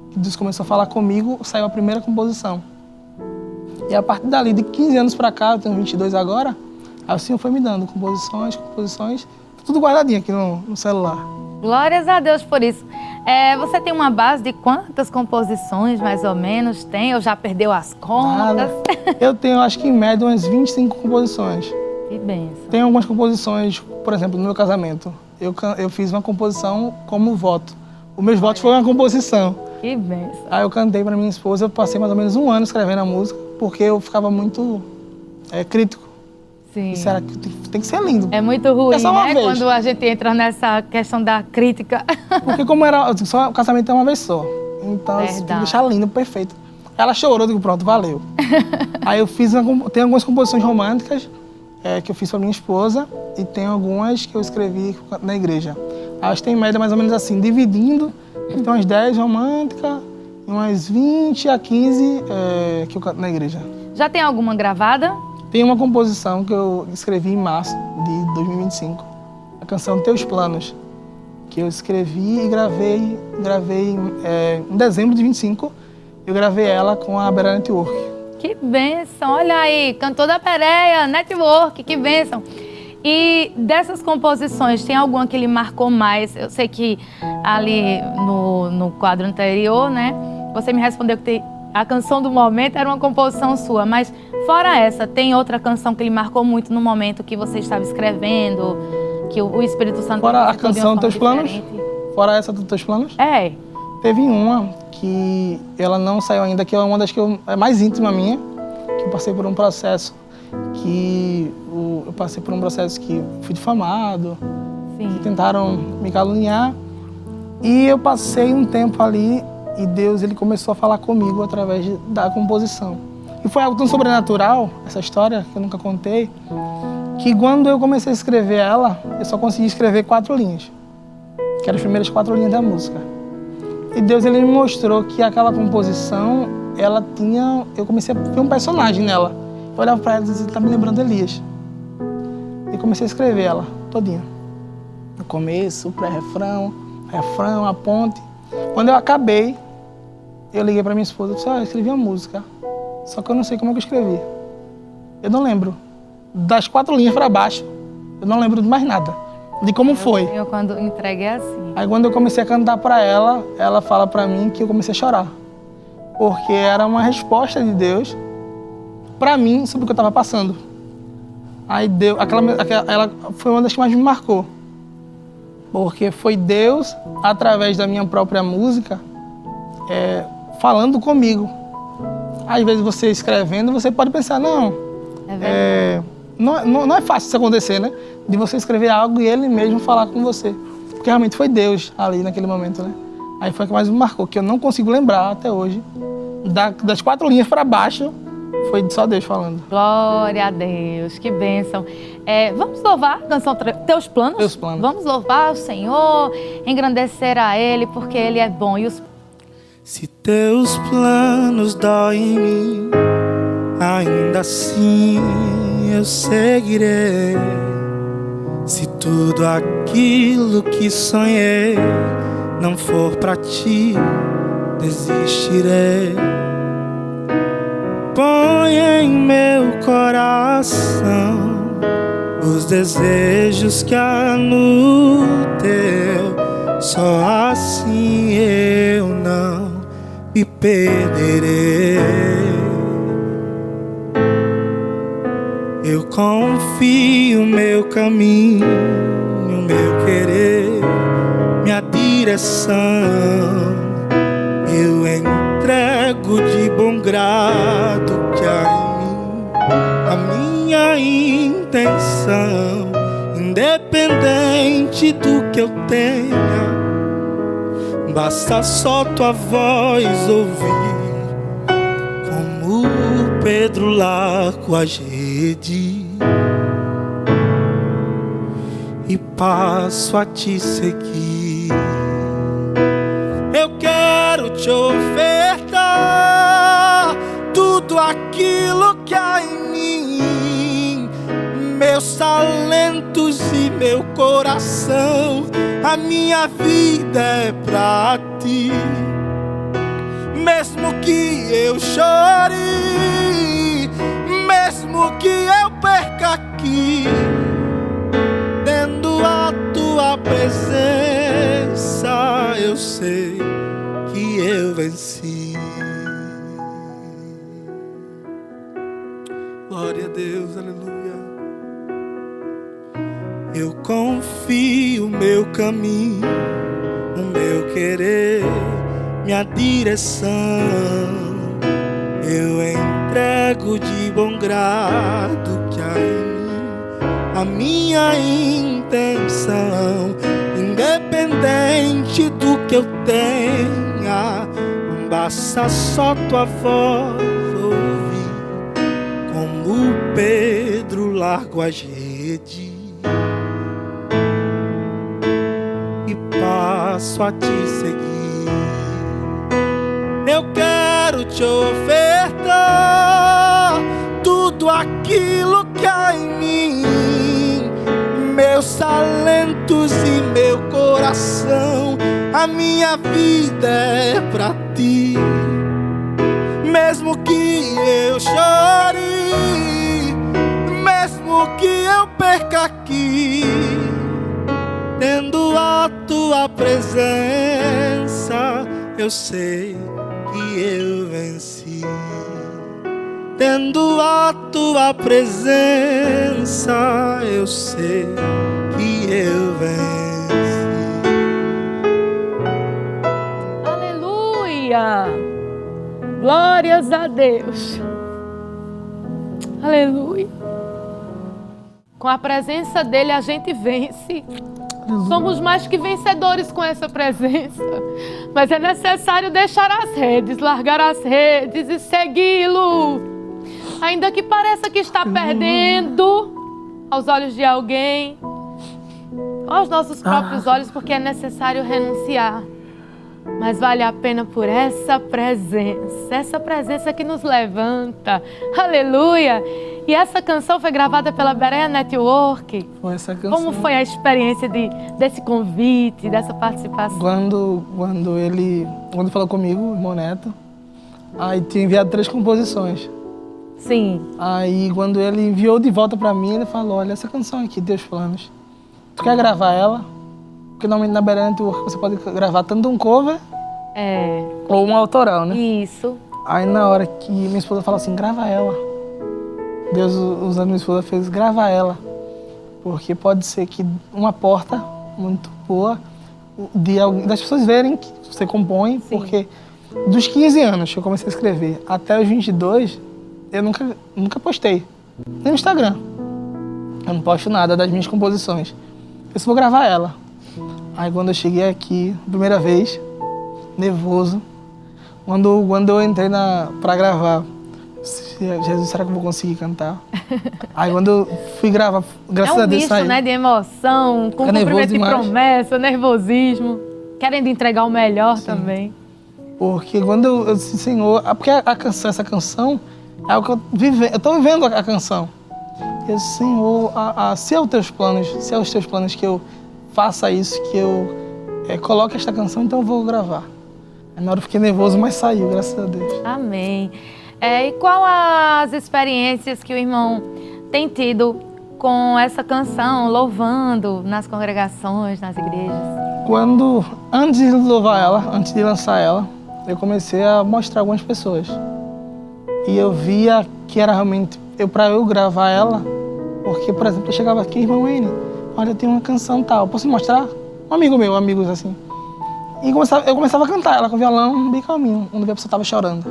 que Deus começou a falar comigo, saiu a primeira composição. E a partir dali, de 15 anos para cá, eu tenho 22 agora, aí o Senhor foi me dando composições, tudo guardadinho aqui no celular. Glórias a Deus por isso. Você tem uma base de quantas composições, mais ou menos, tem? Ou já perdeu as contas? Eu tenho, acho que em média, umas 25 composições. Que bênção. Tem algumas composições, por exemplo, no meu casamento, eu fiz uma composição como voto. Os meus votos foram uma composição. Que bênção. Aí eu cantei para minha esposa, eu passei mais ou menos 1 ano escrevendo a música, porque eu ficava muito crítico. Sim. Isso tem que ser lindo. É muito ruim, só uma vez. Quando a gente entra nessa questão da crítica. Porque como o casamento é uma vez só. então tem que Verdade. deixar lindo, perfeito. Ela chorou, eu digo, pronto, valeu. Aí eu fiz, tem algumas composições românticas que eu fiz para minha esposa e tem algumas que eu escrevi na igreja. Elas têm média mais ou menos assim, dividindo, tem umas 10 românticas e umas 20 a 15 que eu canto na igreja. Já tem alguma gravada? Tem uma composição que eu escrevi em março de 2025, a canção Teus Planos, que eu escrevi e gravei em dezembro de 25, eu gravei ela com a Beira Network. Que bênção, olha aí, cantor da Pereia, Network, que bênção. E dessas composições, tem alguma que lhe marcou mais? Eu sei que ali no quadro anterior, né, você me respondeu que a canção do momento era uma composição sua, mas fora essa, tem outra canção que lhe marcou muito no momento que você estava escrevendo, que o Espírito Santo... Fora a visitou de uma canção forma Teus Planos? diferente? Fora essa dos Teus Planos? É. Teve uma que ela não saiu ainda, que é uma das que é mais íntima minha, que eu passei por um processo que fui difamado, Sim. que tentaram me caluniar, e eu passei um tempo ali e Deus ele começou a falar comigo através da composição. E foi algo tão sobrenatural, essa história que eu nunca contei, que quando eu comecei a escrever ela, eu só consegui escrever 4 linhas, que eram as primeiras 4 linhas da música. E Deus ele me mostrou que aquela composição, eu comecei a ver um personagem nela. Eu olhava para ela e dizia, tá me lembrando Elias. E comecei a escrever ela todinha. No começo, o pré-refrão, refrão, a ponte. Quando eu acabei, eu liguei para minha esposa e disse, eu escrevi uma música, só que eu não sei como é que eu escrevi. Eu não lembro. Das 4 linhas para baixo, eu não lembro de mais nada, de como foi. Eu quando entreguei assim. Aí quando eu comecei a cantar para ela, ela fala para mim que eu comecei a chorar. Porque era uma resposta de Deus para mim sobre o que eu estava passando. Aí ela foi uma das que mais me marcou. Porque foi Deus, através da minha própria música, falando comigo. Às vezes você escrevendo, você pode pensar, não é fácil isso acontecer, né? De você escrever algo e ele mesmo falar com você. Porque realmente foi Deus ali naquele momento, né? Aí foi o que mais me marcou, que eu não consigo lembrar até hoje. Das 4 linhas para baixo, foi só Deus falando. Glória a Deus, que bênção. Vamos louvar a canção Teus Planos? Teus Planos. Vamos louvar o Senhor, engrandecer a Ele, porque Ele é bom. Se teus planos doem em mim, ainda assim eu seguirei. Se tudo aquilo que sonhei não for pra ti, desistirei. Põe em meu coração os desejos que há no teu, só assim eu não me perderei. Eu confio meu caminho, meu querer, minha direção. Eu entrego de bom grado que há em mim a minha intenção, independente do que eu tenha. Basta só tua voz ouvir, como Pedro lá com as redes, e passo a te seguir. Eu quero te ofertar tudo aquilo que há em mim, meus talentos e meu coração. A minha vida é pra ti. Mesmo que eu chore, mesmo que eu perca aqui, tendo a tua presença, eu sei que eu venci. Glória a Deus, aleluia. Eu confio meu caminho, o meu querer, minha direção. Eu entrego de bom grado que há em mim a minha intenção, independente do que eu tenha. basta só tua voz ouvir, como Pedro largo as redes e passo a te seguir. Eu quero te ofertar tudo aquilo que há em mim, meus talentos e meu coração. A minha vida é pra ti. Mesmo que eu chore, mesmo que eu perca aqui, tendo a tua presença, eu sei que eu venci. Tendo a tua presença, eu sei que eu venci. Aleluia! Glórias a Deus! Aleluia! Com a presença dele a gente vence. Somos mais que vencedores com essa presença. Mas é necessário deixar as redes, largar as redes e segui-lo. Ainda que pareça que está perdendo aos olhos de alguém, aos nossos próprios olhos, porque é necessário renunciar. Mas vale a pena por essa presença que nos levanta. Aleluia! E essa canção foi gravada pela Bereia Network. Foi essa canção. Como foi a experiência desse convite, dessa participação? Quando ele falou comigo, o irmão Neto, aí tinha enviado 3 composições. Sim. Aí quando ele enviou de volta pra mim, ele falou, olha, essa canção aqui, Teus Planos, tu quer gravar ela? Porque normalmente na Bereia Network você pode gravar tanto um cover ou um autoral, né? Isso. Aí na hora que minha esposa falou assim, grava ela. Deus, usando minha esposa, fez grava ela. Porque pode ser que uma porta muito boa das pessoas verem que você compõe. Sim. Porque dos 15 anos que eu comecei a escrever até os 22, eu nunca postei. Nem no Instagram. Eu não posto nada das minhas composições. Eu só vou gravar ela. Aí quando eu cheguei aqui, primeira vez, nervoso, quando eu entrei pra gravar, Jesus, será que eu vou conseguir cantar? Aí quando eu fui gravar, graças a Deus saiu. É um misto, né, de emoção, com cumprimento de promessa, nervosismo, querendo entregar o melhor. Sim. Também. Porque quando eu disse, Senhor, porque essa canção é o que eu tô vivendo a canção. Eu disse, Senhor, se é os teus planos que eu faça isso, que eu coloque esta canção, então eu vou gravar. Aí na hora eu fiquei nervoso, mas saiu, graças a Deus. Amém. E qual as experiências que o irmão tem tido com essa canção, louvando nas congregações, nas igrejas? Antes de louvar ela, antes de lançar ela, eu comecei a mostrar algumas pessoas. E eu via que era realmente, para eu gravar ela, porque, por exemplo, eu chegava aqui, irmão N, olha, eu tenho uma canção tal, posso mostrar? Um amigo meu, amigos assim. E eu começava a cantar ela com o violão, bem calminho, quando a pessoa estava chorando.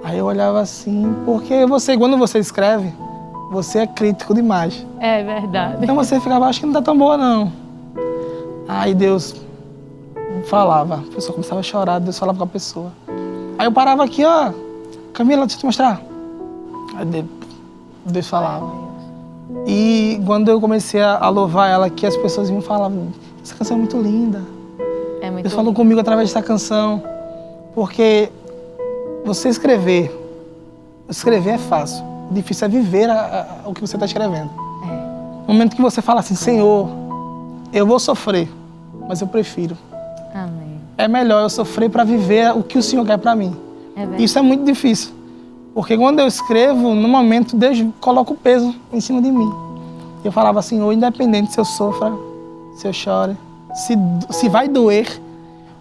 Aí eu olhava assim, porque quando você escreve, você é crítico demais. É verdade. Então você ficava, acho que não tá tão boa não. Aí Deus falava, a pessoa começava a chorar, Deus falava com a pessoa. Aí eu parava aqui, ó, Camila, deixa eu te mostrar. Aí Deus falava. E quando eu comecei a louvar ela, que as pessoas me falavam, essa canção é muito linda. Deus falou comigo através dessa canção, porque você escrever é fácil, o difícil é viver o que você está escrevendo. No momento que você fala assim, Senhor, eu vou sofrer, mas eu prefiro. Amém. É melhor eu sofrer para viver o que o Senhor quer para mim. Isso é muito difícil, porque quando eu escrevo, no momento Deus coloca o peso em cima de mim. Eu falava, Senhor, independente se eu sofra, se eu chore, se vai doer,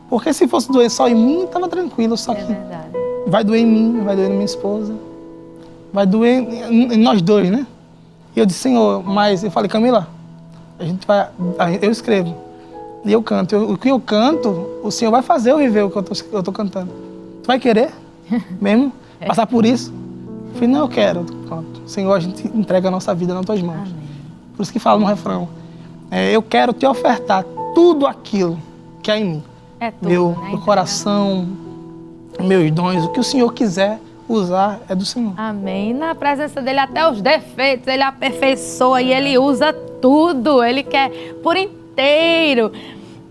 porque se fosse doer só em mim, estava tranquilo, só que vai doer em mim, vai doer na minha esposa, vai doer em nós dois, né? E eu disse, Senhor, mas eu falei, Camila, eu escrevo e eu canto. O que eu canto, o Senhor vai fazer eu viver o que eu tô cantando. Tu vai querer mesmo passar por isso? Eu falei, não, eu quero. Pronto. Senhor, a gente entrega a nossa vida nas tuas mãos. Amém. Por isso que fala no refrão, eu quero te ofertar tudo aquilo que há em mim. É tudo, meu coração, meus dons, o que o Senhor quiser usar é do Senhor. Amém. E na presença dele, até os defeitos, ele aperfeiçoa e ele usa tudo. Ele quer por inteiro.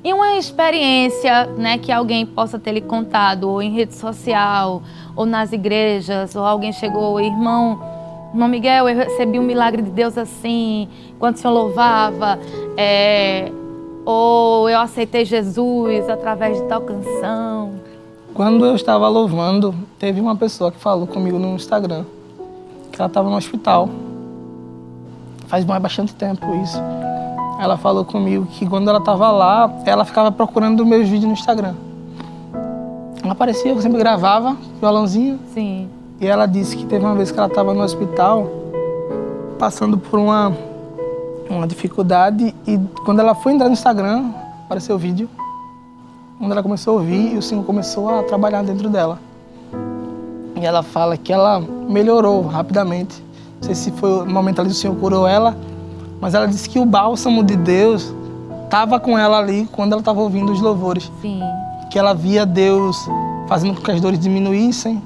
E uma experiência, né, que alguém possa ter lhe contado, ou em rede social, ou nas igrejas, ou alguém chegou, irmão Miguel, eu recebi um milagre de Deus assim, quando o Senhor louvava, ou eu aceitei Jesus através de tal canção. Quando eu estava louvando, teve uma pessoa que falou comigo no Instagram, que ela estava no hospital. Faz bastante tempo isso. Ela falou comigo que quando ela estava lá, ela ficava procurando meus vídeos no Instagram. Ela aparecia, eu sempre gravava, violãozinho. Sim. E ela disse que teve uma vez que ela estava no hospital, passando por uma dificuldade, e quando ela foi entrar no Instagram, apareceu o vídeo. Quando ela começou a ouvir, o Senhor começou a trabalhar dentro dela. E ela fala que ela melhorou rapidamente. Não sei se foi o momento ali que o Senhor curou ela, mas ela disse que o bálsamo de Deus estava com ela ali quando ela estava ouvindo os louvores. Sim. Que ela via Deus fazendo com que as dores diminuíssem,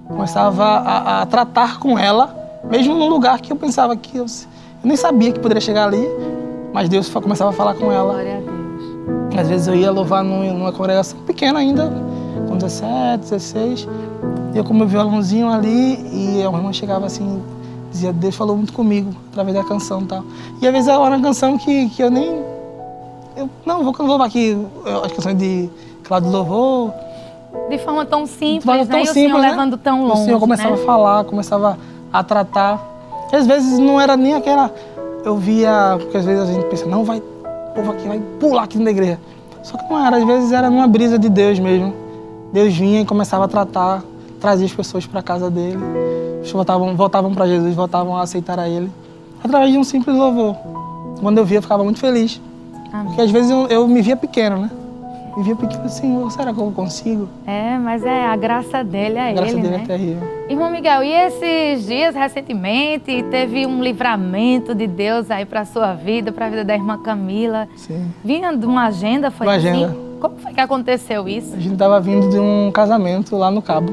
começava a tratar com ela, mesmo num lugar que eu pensava que eu nem sabia que poderia chegar ali, mas Deus começava a falar com ela. Glória a Deus. Às vezes eu ia louvar numa congregação pequena ainda, com 17, 16, e eu com meu violãozinho ali, e a irmã chegava assim, dizia, Deus falou muito comigo, através da canção e tal. E às vezes era uma canção que eu nem... não, vou louvar aqui as canções de Cláudio Louvor. De forma tão simples, tão né? E o simples, Senhor né? levando tão longe, O Senhor começava né? a falar, começava a tratar. E às vezes não era nem aquela... Eu via, porque às vezes a gente pensa, não, o povo aqui vai pular aqui na igreja. Só que não era, às vezes era numa brisa de Deus mesmo. Deus vinha e começava a tratar, trazia as pessoas para a casa dele. Eles voltavam para Jesus, voltavam a aceitar a Ele. Através de um simples louvor. Quando eu via, eu ficava muito feliz. Amém. Porque às vezes eu me via pequeno, né? Me via pequeno, Senhor, será que eu consigo? Mas a graça dele é A graça ele, dele né? é terrível. Irmão Miguel, e esses dias, recentemente, teve um livramento de Deus aí para a sua vida, para a vida da irmã Camila. Sim. Vinha de uma agenda, foi Uma assim? agenda. Como foi que aconteceu isso? A gente estava vindo de um casamento lá no Cabo.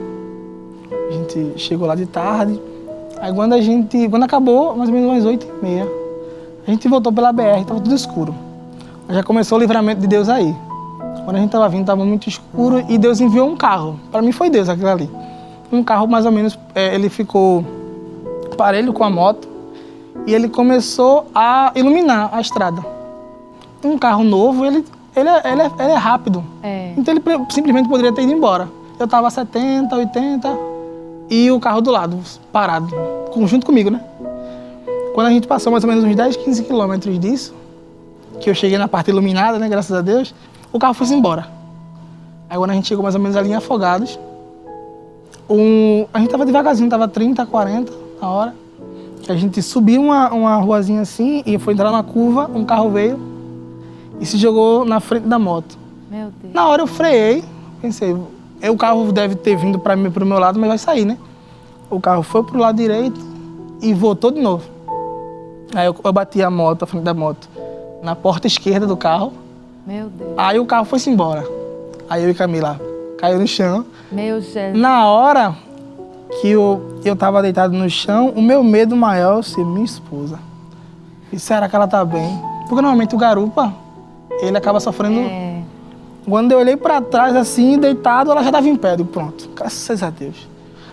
A gente chegou lá de tarde. Aí quando acabou, mais ou menos umas 8h30, a gente voltou pela BR, estava tudo escuro. Já começou o livramento de Deus aí. Quando a gente estava vindo, estava muito escuro e Deus enviou um carro. Para mim foi Deus aquilo ali. Um carro mais ou menos, ele ficou parelho com a moto e ele começou a iluminar a estrada. Um carro novo, ele é rápido. Então ele simplesmente poderia ter ido embora. Eu estava a 70, 80 e o carro do lado, parado, junto comigo, né? Quando a gente passou mais ou menos uns 10, 15 quilômetros disso, que eu cheguei na parte iluminada, né, graças a Deus, o carro foi embora. Aí quando a gente chegou mais ou menos ali em Afogados, a gente tava devagarzinho, tava 30, 40 na hora. A gente subiu uma ruazinha assim e foi entrar na curva, um carro veio e se jogou na frente da moto. Meu Deus. Na hora eu freiei, pensei, o carro deve ter vindo pro meu lado, mas vai sair, né? O carro foi pro lado direito e voltou de novo. Aí eu bati a frente da moto, na porta esquerda do carro. Meu Deus. Aí o carro foi-se embora. Aí eu e Camila caiu no chão. Meu Jesus. Na hora que eu tava deitado no chão, o meu medo maior ser minha esposa. E será que ela tá bem? Porque normalmente o garupa, ele acaba sofrendo... Quando eu olhei pra trás assim, deitado, ela já tava em pé. Eu, pronto, graças a Deus.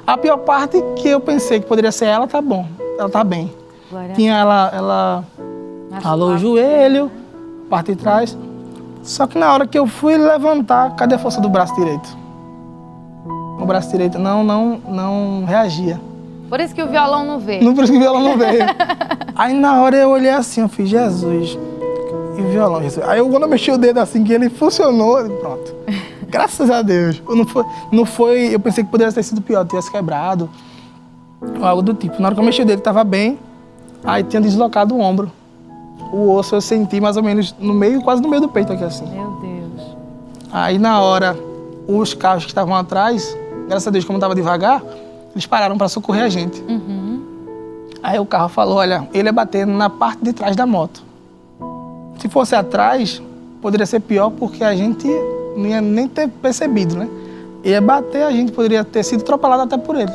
A pior parte que eu pensei que poderia ser ela, tá bom. Ela tá bem. Glória Tinha ela ralou o joelho, parte de trás. Só que na hora que eu fui levantar, cadê a força do braço direito? O braço direito não reagia. Por isso que o violão não veio. Não, por isso que o violão não veio. Aí na hora eu olhei assim, eu fiz, Jesus, e o violão, Jesus. Aí quando eu mexi o dedo assim, que ele funcionou, pronto. Graças a Deus. Não foi, eu pensei que poderia ter sido pior, tivesse quebrado, ou algo do tipo. Na hora que eu mexi o dedo, estava bem, aí tinha deslocado o ombro. O osso eu senti mais ou menos quase no meio do peito aqui assim. Meu Deus. Aí na hora, os carros que estavam atrás, graças a Deus, como estava devagar, eles pararam para socorrer a gente. Aí o carro falou, olha, ele ia batendo na parte de trás da moto. Se fosse atrás, poderia ser pior porque a gente não ia nem ter percebido, né? ia bater, a gente poderia ter sido atropelado até por ele.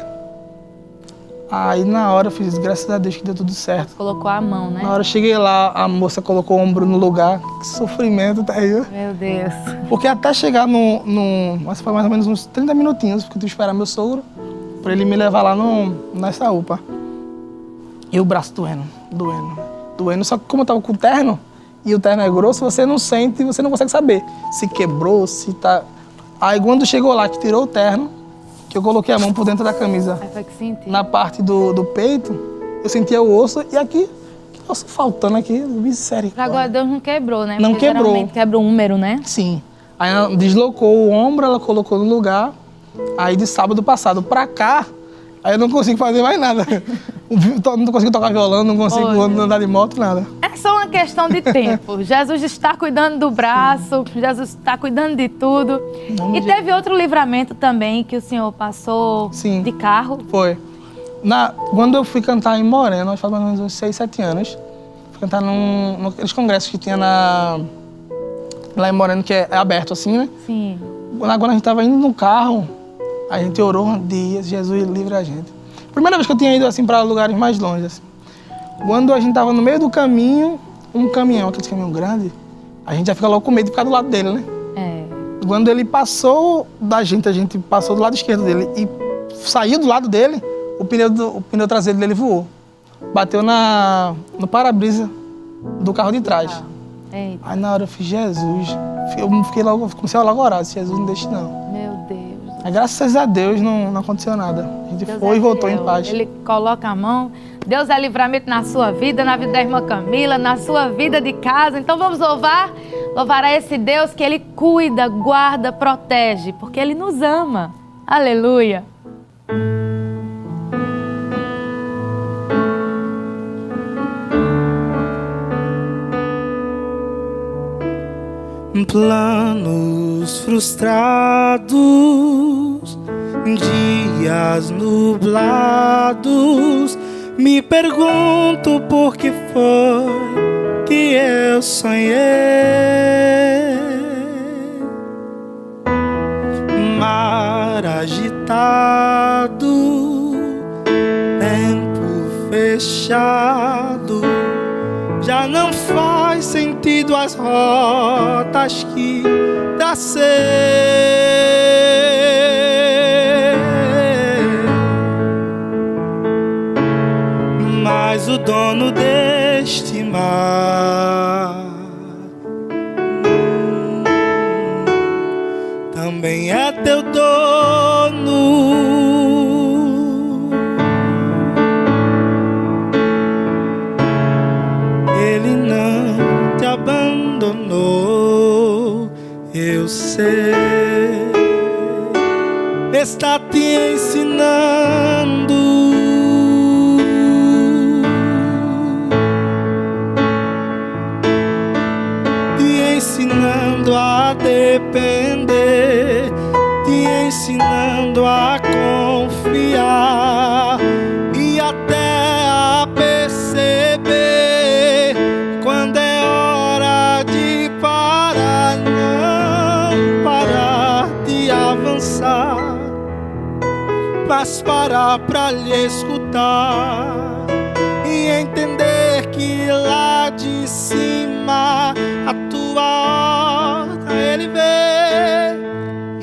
Aí na hora eu fiz, graças a Deus que deu tudo certo. Colocou a mão, né? Na hora eu cheguei lá, a moça colocou o ombro no lugar. Que sofrimento, tá aí. Meu Deus. Porque até chegar mas foi mais ou menos uns 30 minutinhos, porque eu tive que esperar meu sogro pra ele me levar lá nessa UPA. E o braço doendo. Só que como eu tava com o terno, e o terno é grosso, você não sente, você não consegue saber se quebrou, se tá... Aí quando chegou lá, que tirou o terno, que eu coloquei a mão por dentro da camisa, Aí foi que senti. na parte do peito, eu sentia o osso e aqui, que osso faltando aqui, misericórdia. Agora Deus não quebrou, né? Não Porque quebrou. geralmente quebra o húmero, né? Sim. Aí ela deslocou o ombro, ela colocou no lugar. Aí de sábado passado pra cá, aí eu não consigo fazer mais nada. Não consigo tocar violão, não consigo andar de moto, nada. É só uma questão de tempo. Jesus está cuidando do braço, Jesus está cuidando de tudo. E teve outro livramento também que o senhor passou Sim. de carro. Foi. Quando eu fui cantar em Moreno, faz mais ou menos uns 6, 7 anos, fui cantar naqueles congressos que tinha lá em Moreno, que é aberto assim, né? Sim. Quando a gente tava indo no carro, a gente orou um dia, Jesus livre a gente. Primeira vez que eu tinha ido assim para lugares mais longe. Assim. Quando a gente tava no meio do caminho, um caminhão, aquele caminhão grande, a gente já fica logo com medo de ficar do lado dele, né? É. Quando ele passou da gente, a gente passou do lado esquerdo dele e saiu do lado dele, o pneu traseiro dele voou. Bateu no para-brisa do carro de trás. Eita, Aí na hora eu fiz, Jesus, comecei a logo orar, Jesus não deixe não. meu Deus. Aí, graças a Deus não aconteceu nada. A gente Deus foi é e voltou fiel. em paz. Ele coloca a mão. Deus é livramento na sua vida, na vida da irmã Camila, na sua vida de casa. Então vamos louvar a esse Deus que Ele cuida, guarda, protege, porque Ele nos ama. Aleluia. Planos frustrados, dias nublados, me pergunto por que foi que eu sonhei. Mar agitado, tempo fechado, já não faz sentido as rotas que tracei. Mas o dono deste mar também é teu dono. Ele não te abandonou, eu sei. Está te ensinando. Te ensinando a depender, te ensinando a confiar e até a perceber quando é hora de parar, não parar de avançar, mas parar pra lhe escutar e entender que lá de cima a tua ordem Ele vê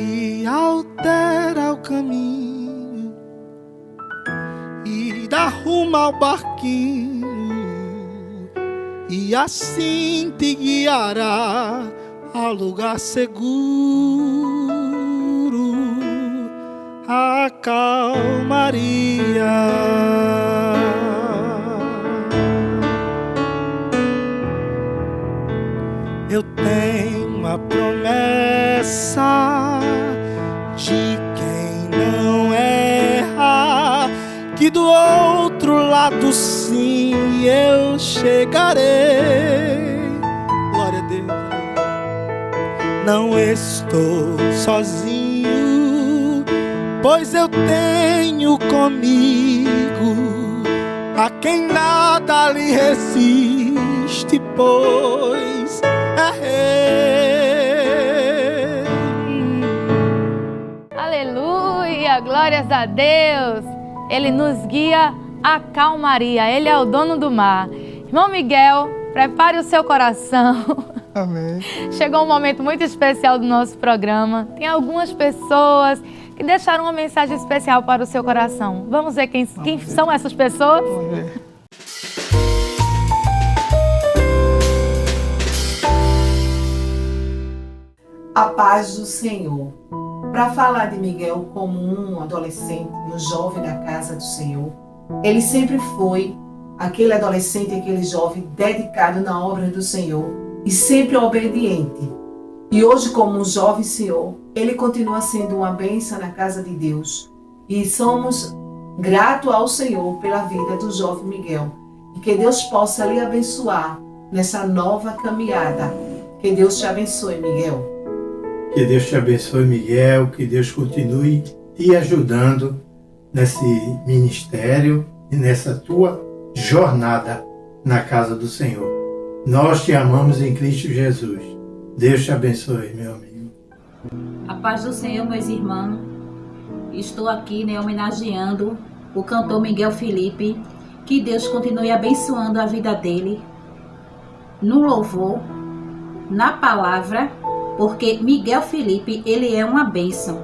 e altera o caminho e dá rumo ao barquinho e assim te guiará ao lugar seguro. A calmaria. Eu tenho a promessa de quem não erra, que do outro lado sim eu chegarei. Glória a Deus. Não estou sozinho, pois eu tenho comigo a quem nada lhe resiste, pois é Rei. Glórias a Deus! Ele nos guia à calmaria, Ele é o dono do mar. Irmão Miguel, prepare o seu coração. Amém. Chegou um momento muito especial do nosso programa. Tem algumas pessoas que deixaram uma mensagem especial para o seu coração. Vamos ver quem são essas pessoas? Vamos ver. A paz do Senhor. Para falar de Miguel como um adolescente, um jovem da casa do Senhor, ele sempre foi aquele adolescente, aquele jovem dedicado na obra do Senhor e sempre obediente. E hoje, como um jovem Senhor, ele continua sendo uma bênção na casa de Deus. E somos gratos ao Senhor pela vida do jovem Miguel. E que Deus possa lhe abençoar nessa nova caminhada. Que Deus te abençoe, Miguel. Que Deus te abençoe, Miguel, que Deus continue te ajudando nesse ministério e nessa tua jornada na casa do Senhor. Nós te amamos em Cristo Jesus. Deus te abençoe, meu amigo. A paz do Senhor, meus irmãos. Estou aqui, homenageando o cantor Miguel Felipe. Que Deus continue abençoando a vida dele no louvor, na palavra, porque Miguel Felipe, ele é uma bênção.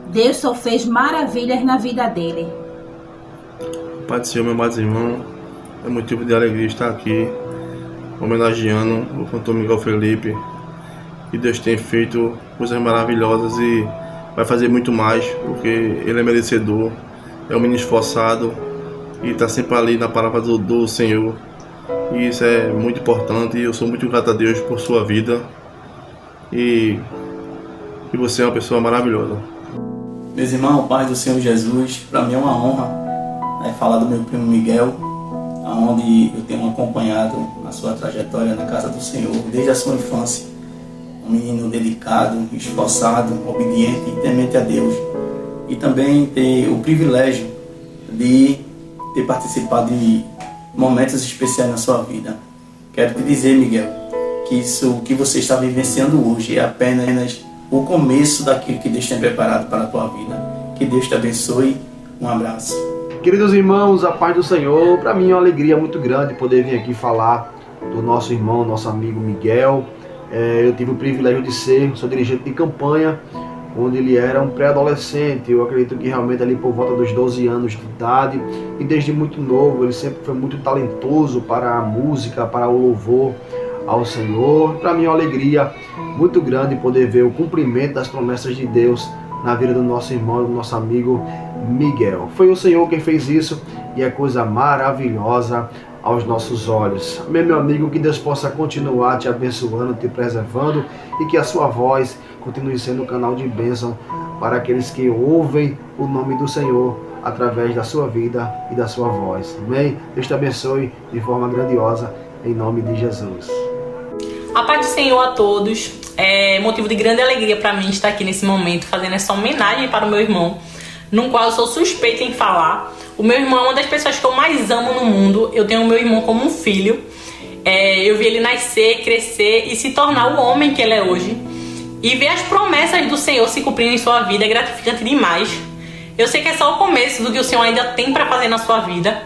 Deus só fez maravilhas na vida dele. Pai do Senhor, meu amados irmãos, é motivo de alegria estar aqui, homenageando o cantor Miguel Felipe, que Deus tem feito coisas maravilhosas e vai fazer muito mais, porque ele é merecedor, é um menino esforçado e está sempre ali na palavra do Senhor. E isso é muito importante e eu sou muito grato a Deus por sua vida. E você é uma pessoa maravilhosa. Meus irmãos, Pai do Senhor Jesus, para mim é uma honra falar do meu primo Miguel, onde eu tenho acompanhado a sua trajetória na casa do Senhor, desde a sua infância. Um menino dedicado, esforçado, obediente e temente a Deus. E também ter o privilégio de ter participado de momentos especiais na sua vida. Quero te dizer, Miguel, que isso que você está vivenciando hoje é apenas o começo daquilo que Deus tem preparado para a tua vida. Que Deus te abençoe. Um abraço. Queridos irmãos, a paz do Senhor. Para mim é uma alegria muito grande poder vir aqui falar do nosso irmão, nosso amigo Miguel. Eu tive o privilégio de sou dirigente de campanha, onde ele era um pré-adolescente. Eu acredito que realmente ali por volta dos 12 anos de idade, e desde muito novo ele sempre foi muito talentoso para a música, para o louvor ao Senhor. Para mim é uma alegria muito grande poder ver o cumprimento das promessas de Deus na vida do nosso irmão, do nosso amigo Miguel. Foi o Senhor quem fez isso e é coisa maravilhosa aos nossos olhos. Meu amigo, que Deus possa continuar te abençoando, te preservando e que a sua voz continue sendo um canal de bênção para aqueles que ouvem o nome do Senhor através da sua vida e da sua voz. Amém? Deus te abençoe de forma grandiosa em nome de Jesus. A paz do Senhor a todos. É motivo de grande alegria para mim estar aqui nesse momento fazendo essa homenagem para o meu irmão, no qual eu sou suspeita em falar. O meu irmão é uma das pessoas que eu mais amo no mundo. Eu tenho o meu irmão como um filho. Eu vi ele nascer, crescer e se tornar o homem que ele é hoje. E ver as promessas do Senhor se cumprindo em sua vida é gratificante demais. Eu sei que é só o começo do que o Senhor ainda tem para fazer na sua vida.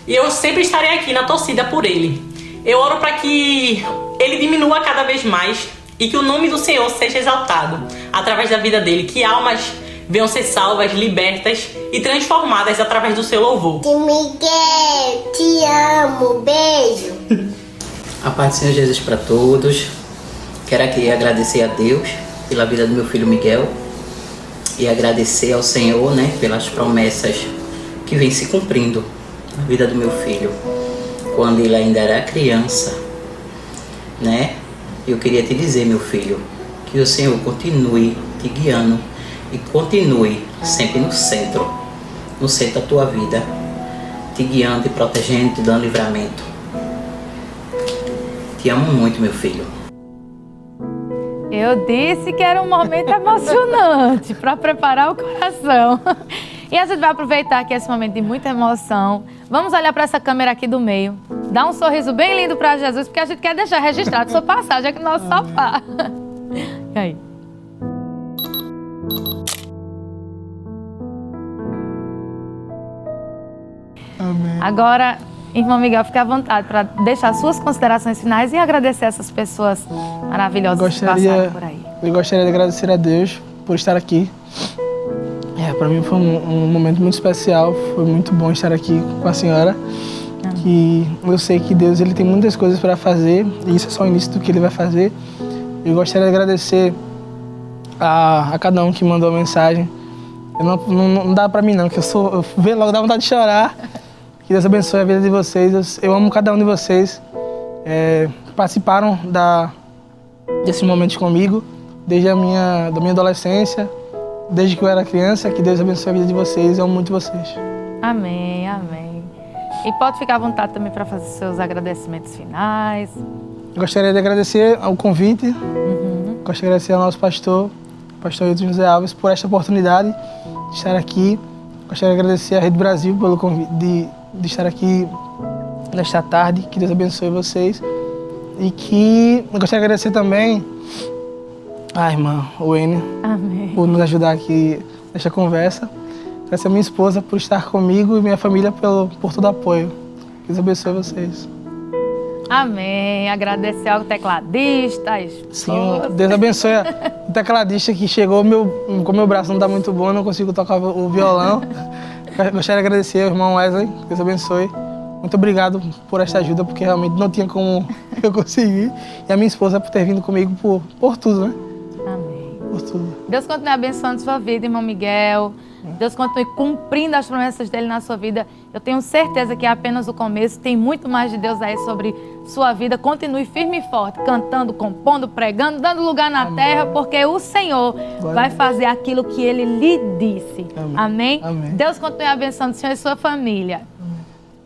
E eu sempre estarei aqui na torcida por ele. Eu oro para que ele diminua cada vez mais e que o nome do Senhor seja exaltado através da vida dele. Que almas venham ser salvas, libertas e transformadas através do seu louvor. Miguel, te amo, beijo. A paz do Senhor Jesus para todos. Quero aqui agradecer a Deus pela vida do meu filho Miguel e agradecer ao Senhor, pelas promessas que vem se cumprindo na vida do meu filho. Quando ele ainda era criança, eu queria te dizer, meu filho, que o Senhor continue te guiando e continue sempre no centro da tua vida, te guiando e protegendo, te dando livramento. Te amo muito, meu filho. Eu disse que era um momento emocionante para preparar o coração. E a gente vai aproveitar aqui esse momento de muita emoção. Vamos olhar para essa câmera aqui do meio. Dá um sorriso bem lindo para Jesus, porque a gente quer deixar registrado sua passagem aqui no nosso sofá. E aí? Agora, irmão Miguel, fique à vontade para deixar suas considerações finais e agradecer essas pessoas maravilhosas que passaram por aí. Eu gostaria de agradecer a Deus por estar aqui. Para mim foi um momento muito especial, foi muito bom estar aqui com a senhora. Que eu sei que Deus ele tem muitas coisas para fazer e isso é só o início do que Ele vai fazer. Eu gostaria de agradecer a cada um que mandou a mensagem. Não dá para mim não, que eu vejo logo, dá vontade de chorar. Que Deus abençoe a vida de vocês. Eu amo cada um de vocês. Participaram desses momentos comigo, desde da minha adolescência, desde que eu era criança. Que Deus abençoe a vida de vocês. Eu amo muito vocês. Amém, amém. E pode ficar à vontade também para fazer seus agradecimentos finais. Gostaria de agradecer ao convite. Gostaria de agradecer ao nosso pastor Hilton José Alves, por esta oportunidade de estar aqui. Gostaria de agradecer à Rede Brasil pelo convite de estar aqui nesta tarde. Que Deus abençoe vocês. E que eu gostaria de agradecer também à irmã Wene por nos ajudar aqui nesta conversa. Agradecer a minha esposa por estar comigo e minha família por todo o apoio. Que Deus abençoe vocês. Amém. Agradecer ao tecladista, a Sim, esposa. Deus abençoe o tecladista que chegou. Com meu braço não está muito bom, não consigo tocar o violão. Gostaria de agradecer ao irmão Wesley. Deus abençoe. Muito obrigado por esta ajuda, porque realmente não tinha como eu conseguir. E a minha esposa por ter vindo comigo por tudo, né? Amém. Por tudo. Deus continue abençoando sua vida, irmão Miguel. Deus continue cumprindo as promessas dele na sua vida. Eu tenho certeza que é apenas o começo. Tem muito mais de Deus aí sobre sua vida. Continue firme e forte, cantando, compondo, pregando, dando lugar na terra, porque o Senhor vai fazer aquilo que Ele lhe disse. Amém? Deus continue abençoando o Senhor e sua família.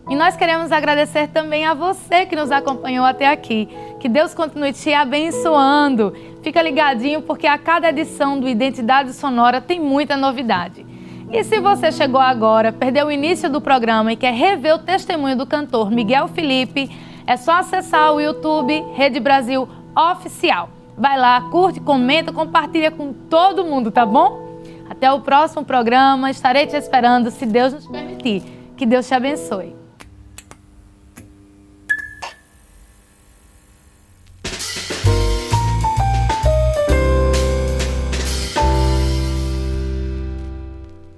E nós queremos agradecer também a você que nos acompanhou até aqui. Que Deus continue te abençoando. Fica ligadinho, porque a cada edição do Identidade Sonora tem muita novidade. E se você chegou agora, perdeu o início do programa e quer rever o testemunho do cantor Miguel Felipe, é só acessar o YouTube Rede Brasil Oficial. Vai lá, curte, comenta, compartilha com todo mundo, tá bom? Até o próximo programa, estarei te esperando, se Deus nos permitir. Que Deus te abençoe.